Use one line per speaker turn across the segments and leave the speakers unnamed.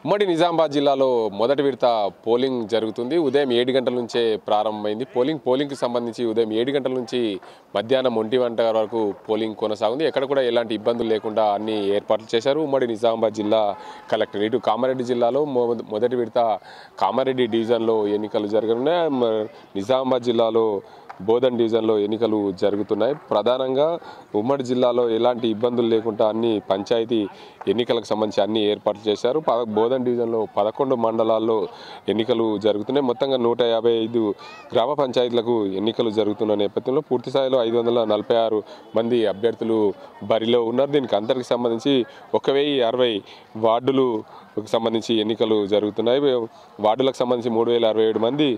ఉమ్మడి నిజామాబాద్ జిల్లాలో మొదటి విడత పోలింగ్ జరుగుతుంది. ఉదయం 7 గంటల నుంచే ప్రారంభమైంది. పోలింగ్కి సంబంధించి ఉదయం 7 గంటల నుంచి మధ్యాహ్నం 1 గంట వరకు పోలింగ్ కొనసాగుంది. ఎక్కడ కూడా ఎలాంటి ఇబ్బందులు లేకుండా అన్ని ఏర్పాట్లు చేశారు ఉమ్మడి నిజామాబాద్ జిల్లా కలెక్టర్. ఇటు కామారెడ్డి జిల్లాలో మొదటి విడత కామారెడ్డి డివిజన్లో ఎన్నికలు జరగనున్నాయి. నిజామాబాద్ జిల్లాలో బోధన్ డివిజన్లో ఎన్నికలు జరుగుతున్నాయి. ప్రధానంగా ఉమ్మడి జిల్లాలో ఎలాంటి ఇబ్బందులు లేకుండా అన్ని పంచాయతీ ఎన్నికలకు సంబంధించి అన్ని ఏర్పాట్లు చేశారు. బోధన్ డివిజన్లో 11 మండలాల్లో ఎన్నికలు జరుగుతున్నాయి. మొత్తంగా 155 గ్రామ పంచాయతీలకు ఎన్నికలు జరుగుతున్న నేపథ్యంలో పూర్తి స్థాయిలో 546 మంది అభ్యర్థులు బరిలో ఉన్నారు. దీనికి అందరికి సంబంధించి 1060 వార్డులు సంబంధించి ఎన్నికలు జరుగుతున్నాయి. వార్డులకు సంబంధించి 3067 మంది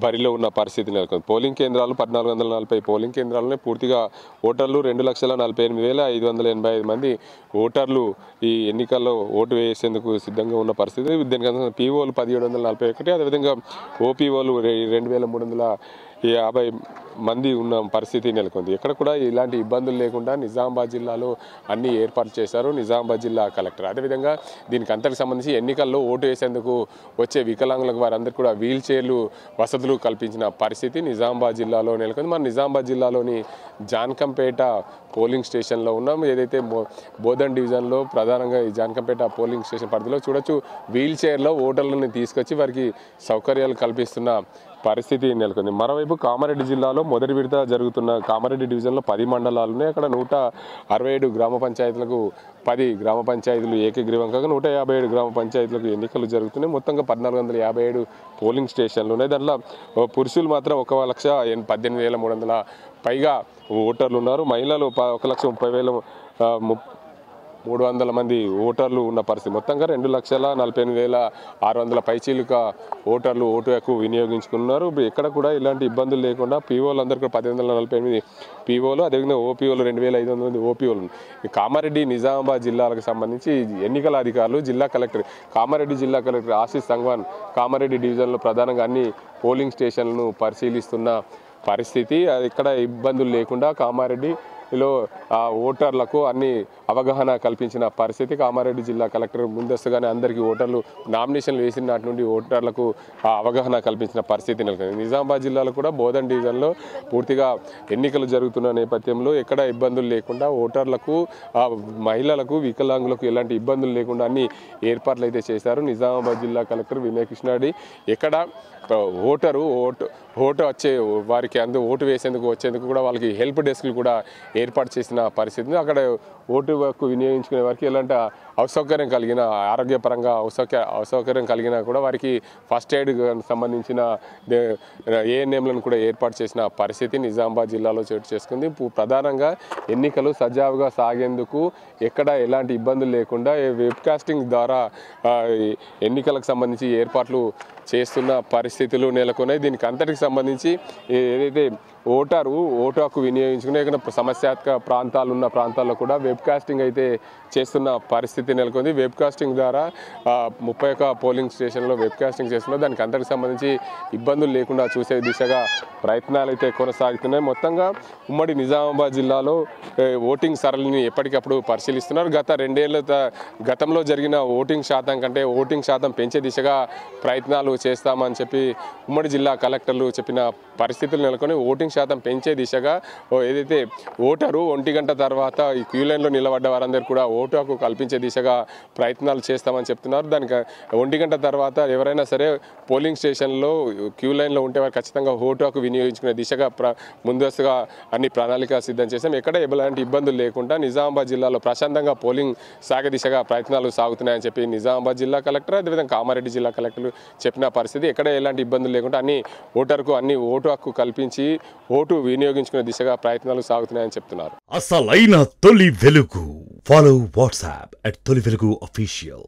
బరిలో ఉన్న పరిస్థితి నెలకొంది. పోలింగ్ కేంద్రాలు 1440 పోలింగ్ కేంద్రాలనే పూర్తిగా ఓటర్లు 2,48,585 మంది ఓటర్లు ఈ ఎన్నికల్లో ఓటు వేసేందుకు సిద్ధంగా ఉన్న పరిస్థితి. దీనికి పీఓలు 1741, అదేవిధంగా ఓపీఓలు 2350 మంది ఉన్న పరిస్థితి నెలకొంది. ఎక్కడ కూడా ఇలాంటి ఇబ్బందులు లేకుండా నిజామాబాద్ జిల్లాలో అన్ని ఏర్పాటు చేశారు నిజామాబాద్ జిల్లా కలెక్టర్. అదేవిధంగా దీనికి అంతకు సంబంధించి ఎన్నికల్లో ఓటు వేసేందుకు వచ్చే వికలాంగులకు వారందరికీ కూడా వీల్ చైర్లు వసతులు కల్పించిన పరిస్థితి నిజామాబాద్ జిల్లాలో నెలకొంది. మన నిజామాబాద్ జిల్లాలోని జాన్కంపేట పోలింగ్ స్టేషన్లో ఉన్నాం. ఏదైతే బోధన్ డివిజన్లో ప్రధానంగా ఈ జాన్కంపేట పోలింగ్ స్టేషన్ పరిధిలో చూడొచ్చు, వీల్ చైర్లో ఓటర్లను తీసుకొచ్చి వారికి సౌకర్యాలు కల్పిస్తున్న పరిస్థితి నెలకొంది. మరోవైపు కామారెడ్డి జిల్లాలో మొదటి విడత జరుగుతున్న కామారెడ్డి డివిజన్లో 10 మండలాలు ఉన్నాయి. అక్కడ 167 గ్రామ పంచాయతీలకు 10 గ్రామ పంచాయతీలు ఏకగ్రీవంగా 157 గ్రామ పంచాయతీలకు ఎన్నికలు జరుగుతున్నాయి. మొత్తంగా 1457 పోలింగ్ స్టేషన్లు ఉన్నాయి. దాంట్లో పురుషులు మాత్రం 1,18,300 పైగా ఓటర్లు ఉన్నారు. మహిళలు 1,30,300 మంది ఓటర్లు ఉన్న పరిస్థితి. మొత్తంగా 2,48,600 పైచీలుక ఓటర్లు ఓటు హక్కు వినియోగించుకున్నారు. ఎక్కడ కూడా ఇలాంటి ఇబ్బందులు లేకుండా పీఓలు అందరికీ 1848 పీఓలు, అదేవిధంగా ఓపీఓలు 2,500 మంది ఓపీఓలు. కామారెడ్డి నిజామాబాద్ జిల్లాలకు సంబంధించి ఎన్నికల అధికారులు జిల్లా కలెక్టర్ కామారెడ్డి జిల్లా కలెక్టర్ ఆశీష్ సంగ్వాన్ కామారెడ్డి డివిజన్లో ప్రధానంగా అన్ని పోలింగ్ స్టేషన్లను పరిశీలిస్తున్న పరిస్థితి. ఇక్కడ ఇబ్బందులు లేకుండా కామారెడ్డిలో ఓటర్లకు అన్ని అవగాహన కల్పించిన పరిస్థితి. కామారెడ్డి జిల్లా కలెక్టర్ ముందస్తుగానే అందరికీ ఓటర్లు నామినేషన్లు వేసిన నాటి నుండి ఓటర్లకు అవగాహన కల్పించిన పరిస్థితి నెలకొంది. నిజామాబాద్ జిల్లాలో కూడా బోధన్ డివిజన్లో పూర్తిగా ఎన్నికలు జరుగుతున్న నేపథ్యంలో ఎక్కడ ఇబ్బందులు లేకుండా ఓటర్లకు, మహిళలకు, వికలాంగులకు ఎలాంటి ఇబ్బందులు లేకుండా అన్ని ఏర్పాట్లు అయితే చేశారు నిజామాబాద్ జిల్లా కలెక్టర్ వినయ్ కృష్ణారెడ్డి. ఎక్కడ ఓటు వచ్చే వారికి ఓటు వేసేందుకు వచ్చేందుకు కూడా వాళ్ళకి హెల్ప్ డెస్క్లు కూడా ఏర్పాటు చేసిన పరిస్థితి. అక్కడ ఓటు హక్కు వినియోగించుకునే వారికి ఎలాంటి అసౌకర్యం కలిగిన, ఆరోగ్యపరంగా అసౌకర్యం కలిగినా కూడా వారికి ఫస్ట్ ఎయిడ్ సంబంధించిన ఏఎన్ఎంలను కూడా ఏర్పాటు చేసిన పరిస్థితి నిజామాబాద్ జిల్లాలో చోటు చేసుకుంది. ప్రధానంగా ఎన్నికలు సజావుగా సాగేందుకు ఎక్కడ ఎలాంటి ఇబ్బందులు లేకుండా వెబ్కాస్టింగ్ ద్వారా ఎన్నికలకు సంబంధించి ఏర్పాట్లు చేస్తున్న పరిస్థితులు నెలకొన్నాయి. దీనికి అంతటికి సంబంధించి ఏదైతే ఓటు హక్కు వినియోగించుకునే సమస్యాత్మక ప్రాంతాలు ఉన్న ప్రాంతాల్లో కూడా వెబ్కాస్టింగ్ అయితే చేస్తున్న పరిస్థితి నెలకొంది. వెబ్కాస్టింగ్ ద్వారా 31 పోలింగ్ స్టేషన్లో వెబ్కాస్టింగ్ చేస్తున్నారు. దానికి అందరికి సంబంధించి ఇబ్బందులు లేకుండా చూసే దిశగా ప్రయత్నాలు అయితే కొనసాగుతున్నాయి. మొత్తంగా ఉమ్మడి నిజామాబాద్ జిల్లాలో ఓటింగ్ సరళిని ఎప్పటికప్పుడు పరిశీలిస్తున్నారు. గతంలో జరిగిన ఓటింగ్ శాతం కంటే ఓటింగ్ శాతం పెంచే దిశగా ప్రయత్నాలు చేస్తామని చెప్పి ఉమ్మడి జిల్లా కలెక్టర్లు చెప్పిన పరిస్థితులు నెలకొని ఓటింగ్ శాతం పెంచే దిశగా ఏదైతే ఓటరు 1 గంట తర్వాత ఈ క్యూ లైన్లో నిలబడ్డ వారందరూ కూడా ఓటు హక్కు కల్పించే దిశగా ప్రయత్నాలు చేస్తామని చెప్తున్నారు. దానికి 1 గంట తర్వాత ఎవరైనా సరే పోలింగ్ స్టేషన్లో క్యూ లైన్లో ఉంటే వారు ఖచ్చితంగా ఓటు హక్కు వినియోగించుకునే దిశగా ముందస్తుగా అన్ని ప్రణాళిక సిద్ధం చేశాం. ఎక్కడ ఎలాంటి ఇబ్బందులు లేకుండా నిజామాబాద్ జిల్లాలో ప్రశాంతంగా పోలింగ్ సాగే దిశగా ప్రయత్నాలు సాగుతున్నాయని చెప్పి నిజామాబాద్ జిల్లా కలెక్టర్, అదేవిధంగా కామారెడ్డి జిల్లా కలెక్టర్లు చెప్పిన పరిస్థితి. ఎక్కడ ఎలాంటి ఇబ్బందులు లేకుండా అన్ని ఓటు హక్కు కల్పించి ఓటు వినియోగించుకునే దిశగా ప్రయత్నాలు సాగుతున్నాయని చెప్తున్నారు.
అసలైన తొలి వెలుగు. ఫాలో వాట్సాప్ @తొలి వెలుగు official.